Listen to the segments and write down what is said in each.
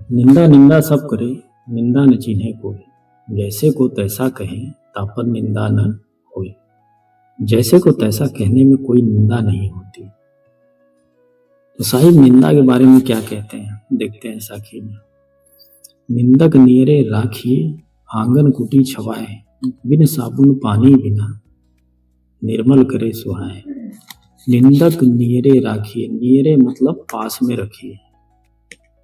निंदा निंदा सब करे, निंदा न चिन्हे कोई। जैसे को तैसा कहें, तापन निंदा न होई। जैसे को तैसा कहने में कोई निंदा नहीं होती। तो साहिब निंदा के बारे में क्या कहते हैं, देखते हैं साखी में। निंदक नियरे राखिए, आंगन कुटी छवाए। बिन साबुन पानी बिना, निर्मल करे सुहाए। निंदक नियरे राखिए, नियरे मतलब पास में रखिए,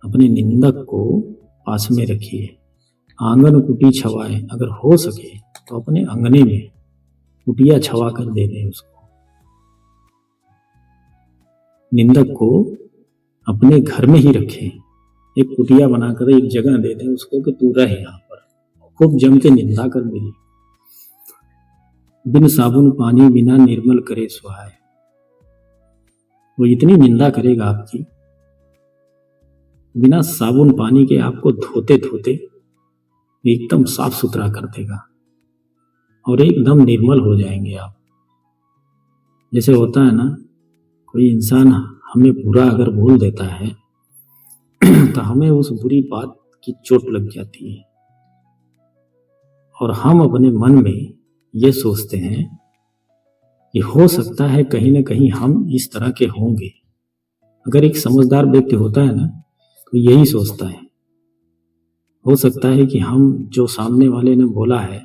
अपने निंदक को पास में रखिए। आंगन कुटी छवाए, अगर हो सके तो अपने अंगने में कुटिया छवा कर दे दें उसको। निंदक को अपने घर में ही रखें, एक कुटिया बनाकर एक जगह दे दें उसको कि तू रहे यहाँ पर, खूब जम के निंदा कर मेरी। बिन साबुन पानी बिना, निर्मल करे सुहाए। वो इतनी निंदा करेगा आपकी, बिना साबुन पानी के आपको धोते धोते एकदम साफ सुथरा कर देगा और एकदम निर्मल हो जाएंगे आप। जैसे होता है ना, कोई इंसान हमें बुरा अगर बोल देता है तो हमें उस बुरी बात की चोट लग जाती है और हम अपने मन में ये सोचते हैं कि हो सकता है कहीं ना कहीं हम इस तरह के होंगे। अगर एक समझदार व्यक्ति होता है ना तो यही सोचता है, हो सकता है कि हम जो सामने वाले ने बोला है,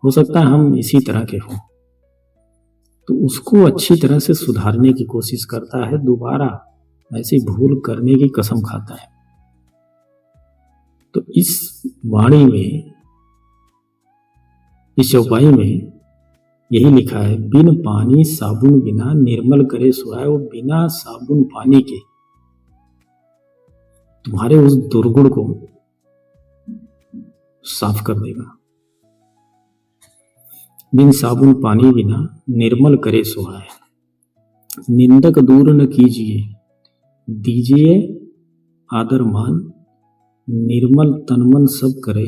हो सकता है हम इसी तरह के हों। तो उसको अच्छी तरह से सुधारने की कोशिश करता है, दोबारा ऐसी भूल करने की कसम खाता है। तो इस वाणी में, इस चौपाई में यही लिखा है, बिन पानी साबुन बिना, निर्मल करे सुहाए। वो बिना साबुन पानी के तुम्हारे उस दुर्गुण को साफ कर देगा। बिन साबुन पानी बिना, निर्मल करे सुहाए। निंदक दूर न कीजिए, दीजिए आदर मान। निर्मल तनमन सब करे,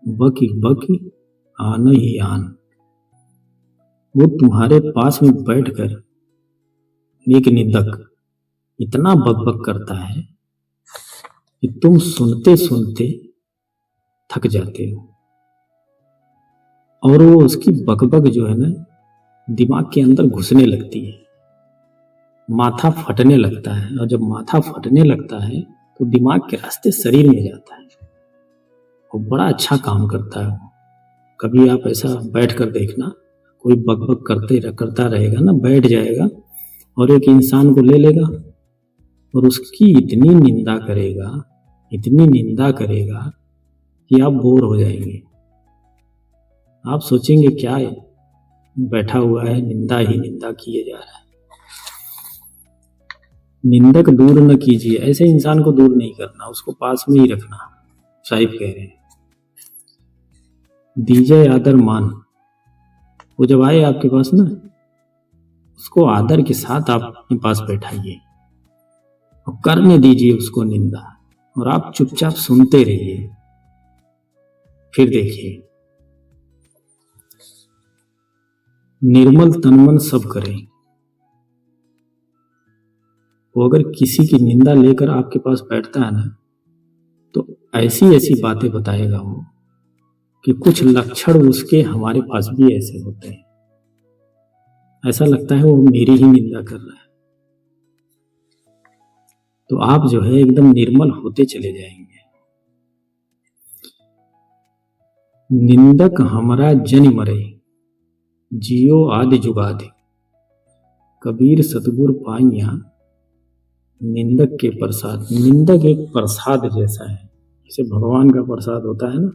बक बक आन ही आन। वो तुम्हारे पास में बैठकर एक निंदक इतना बकबक करता है कि तुम सुनते सुनते थक जाते हो और वो उसकी बकबक जो है ना दिमाग के अंदर घुसने लगती है, माथा फटने लगता है। और जब माथा फटने लगता है तो दिमाग के रास्ते शरीर में जाता है। वो बड़ा अच्छा काम करता है वो। कभी आप ऐसा बैठ कर देखना, कोई बकबक करता रहेगा ना, बैठ जाएगा और एक इंसान को ले लेगा और उसकी इतनी निंदा करेगा, इतनी निंदा करेगा कि आप बोर हो जाएंगे। आप सोचेंगे क्या है, बैठा हुआ है, निंदा ही निंदा किए जा रहा है। निंदक दूर न कीजिए, ऐसे इंसान को दूर नहीं करना, उसको पास में ही रखना। साहिब कह रहे हैं, दीजिए आदर मान। वो जब आए आपके पास ना, उसको आदर के साथ आप अपने पास बैठाइए और करने दीजिए उसको निंदा, और आप चुपचाप सुनते रहिए। फिर देखिए, निर्मल तनमन सब करे। वो अगर किसी की निंदा लेकर आपके पास बैठता है ना, तो ऐसी ऐसी बातें बताएगा वो कि कुछ लक्षण उसके हमारे पास भी ऐसे होते हैं। ऐसा लगता है वो मेरी ही निंदा कर रहा है। तो आप जो है एकदम निर्मल होते चले जाएंगे। निंदक हमारा जन मरे, जियो आदि जुगादि। कबीर सतगुर पाइया, निंदक के प्रसाद। निंदक एक प्रसाद जैसा है, जैसे भगवान का प्रसाद होता है ना,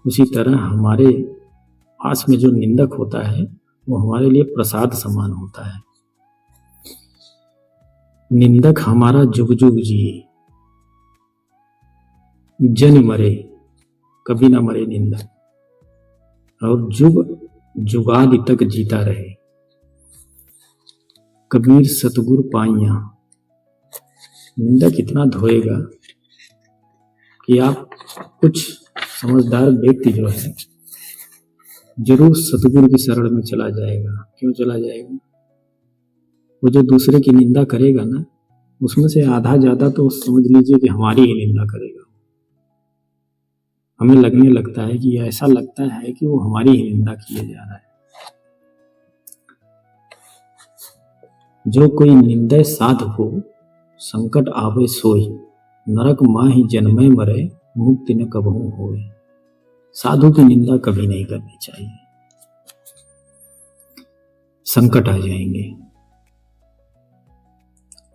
उसी तरह हमारे पास में जो निंदक होता है वो हमारे लिए प्रसाद समान होता है। निंदक हमारा जुग जुग जिए, जन मरे, कभी ना मरे निंदक, और जुग जुगादि तक जीता रहे। कबीर सतगुर पाइया। निंदक इतना धोएगा कि आप कुछ समझदार व्यक्ति जो है जरूर सतगुरु की शरण में चला जाएगा। क्यों चला जाएगा? वो जो दूसरे की निंदा करेगा ना, उसमें से आधा ज़्यादा तो समझ लीजिए कि हमारी ही निंदा करेगा। हमें लगने लगता है कि ऐसा लगता है कि वो हमारी ही निंदा किए जा रहा है। जो कोई निंदय साध हो, संकट आवे सोई, नरक माहि जन्मे मरे, मुक्ति न कबहू होए। साधु की निंदा कभी नहीं करनी चाहिए, संकट आ जाएंगे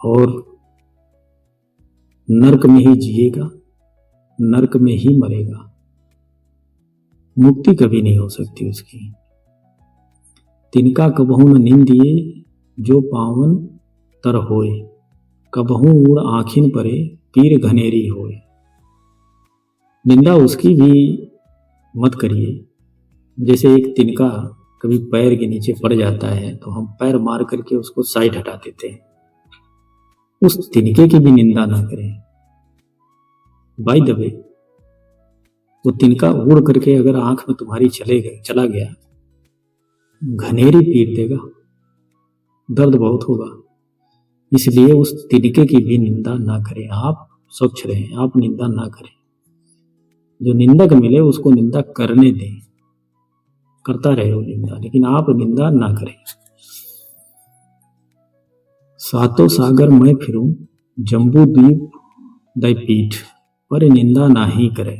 और नरक में ही जिएगा, नरक में ही मरेगा, मुक्ति कभी नहीं हो सकती उसकी। तिनका कबहू न निंदिए, जो पावन तर होए, कबहू उड़ आँखिन परे, पीर घनेरी होए। निंदा उसकी भी मत करिए। जैसे एक तिनका कभी पैर के नीचे पड़ जाता है तो हम पैर मार करके उसको साइड हटा देते हैं, उस तिनके की भी निंदा ना करें। बाय द वे, वो तिनका उड़ करके अगर आंख में तुम्हारी चला गया, घनेरी पीट देगा, दर्द बहुत होगा। इसलिए उस तिनके की भी निंदा ना करें। आप स्वच्छ रहें, आप निंदा ना करें। जो निंदक मिले उसको निंदा करने दें, करता रहे वो निंदा, लेकिन आप निंदा ना करें। सातों सागर मैं फिरूं, जम्बू द्वीप दय पीठ, पर निंदा ना ही करे,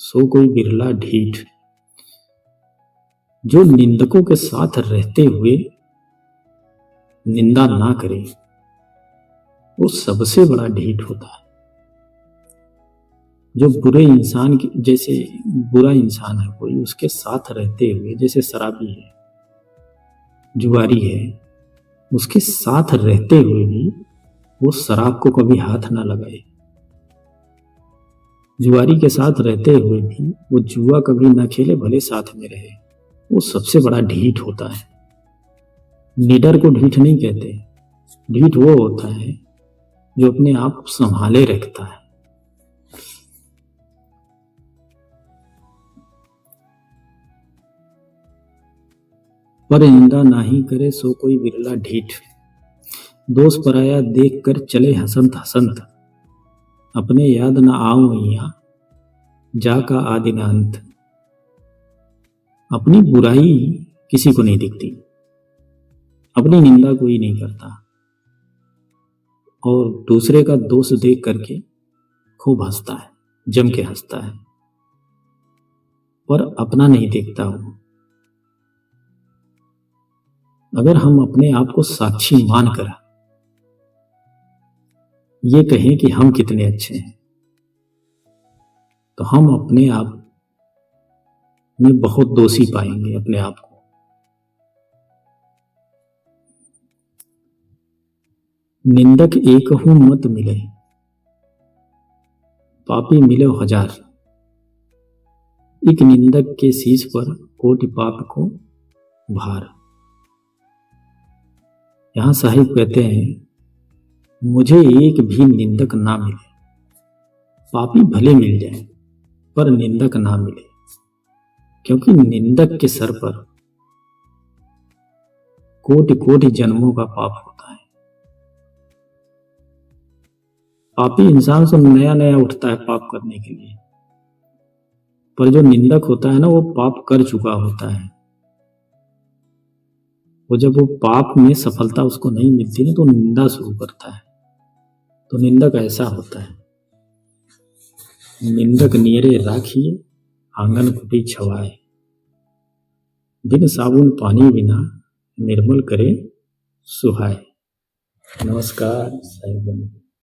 सो कोई बिरला ढीठ। जो निंदकों के साथ रहते हुए निंदा ना करे, वो सबसे बड़ा ढीठ होता है। जो बुरे इंसान की, जैसे बुरा इंसान है कोई, उसके साथ रहते हुए, जैसे शराबी है, जुआरी है, उसके साथ रहते हुए भी वो शराब को कभी हाथ ना लगाए। जुआरी के साथ रहते हुए भी वो जुआ कभी ना खेले, भले साथ में रहे, वो सबसे बड़ा ढीठ होता है। निडर को ढीठ नहीं कहते। ढीठ वो होता है जो अपने आप को संभाले रखता है। पर निंदा नाही करे, सो कोई बिरला ढीठ। दोष पराया देख कर चले हसंत हसंत, अपने याद न आओ मैया, जा का आदि न अंत। अपनी बुराई किसी को नहीं दिखती, अपनी निंदा कोई नहीं करता, और दूसरे का दोष देख करके खूब हंसता है, जम के हंसता है, पर अपना नहीं देखता वो। अगर हम अपने आप को साक्षी मानकर ये कहें कि हम कितने अच्छे हैं, तो हम अपने आप में बहुत दोषी पाएंगे अपने आप को। निंदक एक हूं मत मिले, पापी मिले हजार। एक निंदक के शीश पर कोटि पाप को भार। यहां साहिब कहते हैं, मुझे एक भी निंदक ना मिले, पापी भले मिल जाए पर निंदक ना मिले, क्योंकि निंदक के सर पर कोटि कोटि जन्मों का पाप होता है। पापी इंसान से नया नया उठता है पाप करने के लिए, पर जो निंदक होता है ना, वो पाप कर चुका होता है। वो जब वो पाप में सफलता उसको नहीं मिलती ना, तो निंदा शुरू करता है। तो निंदक ऐसा होता है, निंदक नियरे राखिए, आंगन कुटी छवाए, बिन साबुन पानी बिना, निर्मल करे सुहाए। नमस्कार साहिब।